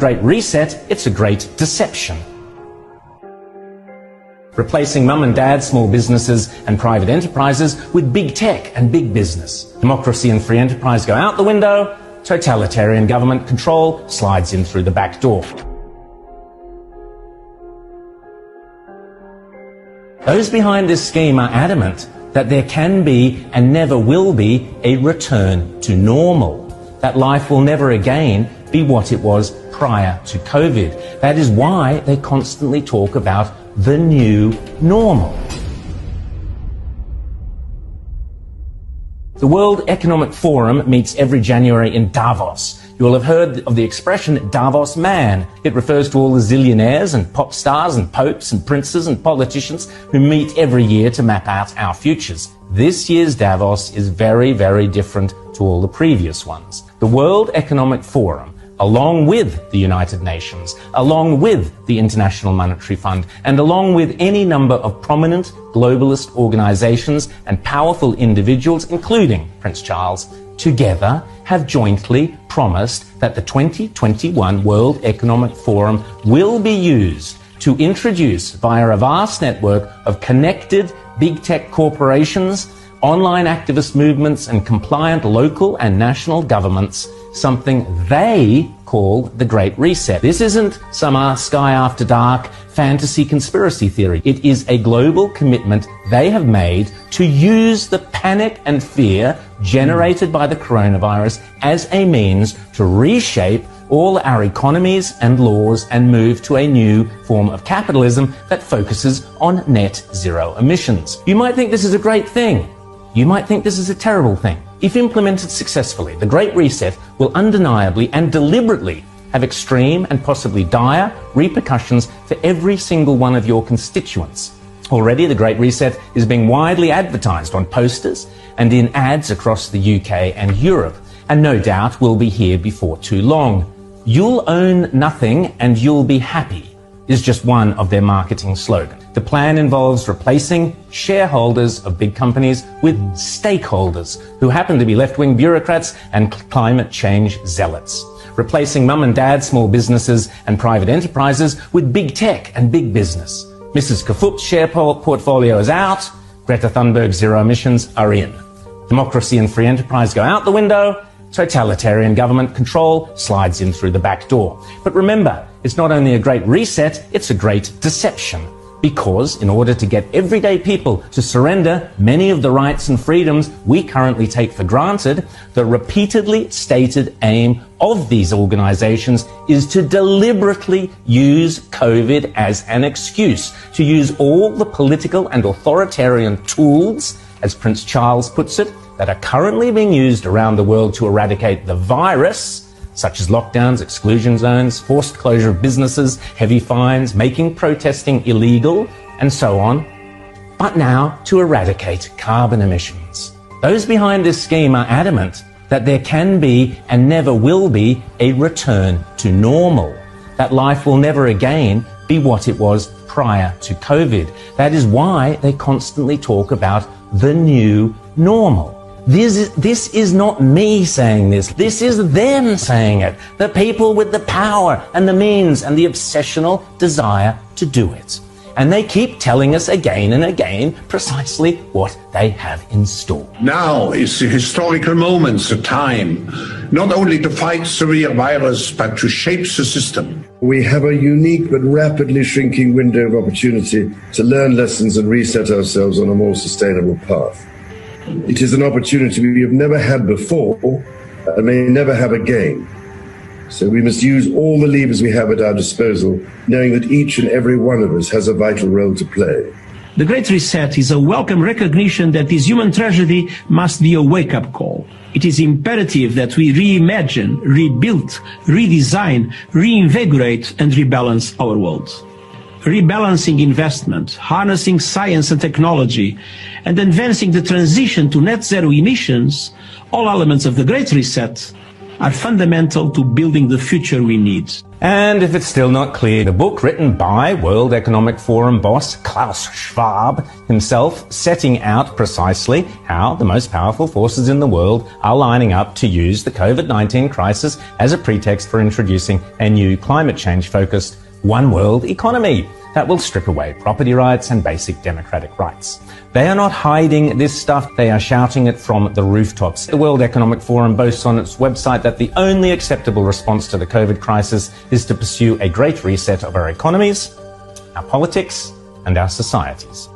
Great Reset, it's a great deception. Replacing mum and dad, small businesses and private enterprises with big tech and big business. Democracy and free enterprise go out the window, totalitarian government control slides in through the back door. Those behind this scheme are adamant that there can be and never will be a return to normal, that life will never again be what it was prior to COVID. That is why they constantly talk about the new normal. The World Economic Forum meets every January in Davos. You will have heard of the expression Davos man. It refers to all the zillionaires and pop stars and popes and princes and politicians who meet every year to map out our futures. This year's Davos is very, very different to all the previous ones. The World Economic Forum, along with the United Nations, along with the International Monetary Fund, and along with any number of prominent globalist organizations and powerful individuals, including Prince Charles, together have jointly promised that the 2021 World Economic Forum will be used to introduce, via a vast network of connected big tech corporations, online activist movements and compliant local and national governments, something they call the Great Reset. This isn't some Sky After Dark fantasy conspiracy theory. It is a global commitment they have made to use the panic and fear generated by the coronavirus as a means to reshape all our economies and laws and move to a new form of capitalism that focuses on net zero emissions. You might think this is a great thing. You might think this is a terrible thing. If implemented successfully, the Great Reset will undeniably and deliberately have extreme and possibly dire repercussions for every single one of your constituents. Already, the Great Reset is being widely advertised on posters and in ads across the UK and Europe, and no doubt will be here before too long. You'll own nothing and you'll be happy is just one of their marketing slogans. The plan involves replacing shareholders of big companies with stakeholders who happen to be left-wing bureaucrats and climate change zealots. Replacing mum and dad, small businesses and private enterprises with big tech and big business. Mrs. 𝐓𝐇𝐄 share portfolio is out. Greta Thunberg's zero emissions are in. Democracy and free enterprise go out the window. Totalitarian government control slides in through the back door. But remember, it's not only a great reset, it's a great deception. Because in order to get everyday people to surrender many of the rights and freedoms we currently take for granted, the repeatedly stated aim of these organizations is to deliberately use COVID as an excuse, to use all the political and authoritarian tools, as Prince Charles puts it, that are currently being used around the world to eradicate the virus, such as lockdowns, exclusion zones, forced closure of businesses, heavy fines, making protesting illegal, and so on, but now to eradicate carbon emissions. Those behind this scheme are adamant that there can be and never will be a return to normal, that life will never again be what it was prior to COVID. That is why they constantly talk about the new normal. This is not me saying this. This is them saying it. The people with the power and the means and the obsessional desire to do it. And they keep telling us again and again precisely what they have in store. Now is the historical moment, the time, not only to fight the real virus, but to shape the system. We have a unique but rapidly shrinking window of opportunity to learn lessons and reset ourselves on a more sustainable path. It is an opportunity we have never had before and may never have again. So we must use all the levers we have at our disposal, knowing that each and every one of us has a vital role to play. The Great Reset is a welcome recognition that this human tragedy must be a wake-up call. It is imperative that we reimagine, rebuild, redesign, reinvigorate and rebalance our world. Rebalancing investment, harnessing science and technology, and advancing the transition to net zero emissions, all elements of the Great Reset, are fundamental to building the future we need. And if it's still not clear, the book written by World Economic Forum boss Klaus Schwab himself, setting out precisely how the most powerful forces in the world are lining up to use the COVID-19 crisis as a pretext for introducing a new climate change-focused one world economy that will strip away property rights and basic democratic rights. They are not hiding this stuff, they are shouting it from the rooftops. The World Economic Forum boasts on its website that the only acceptable response to the COVID crisis is to pursue a great reset of our economies, our politics, and our societies.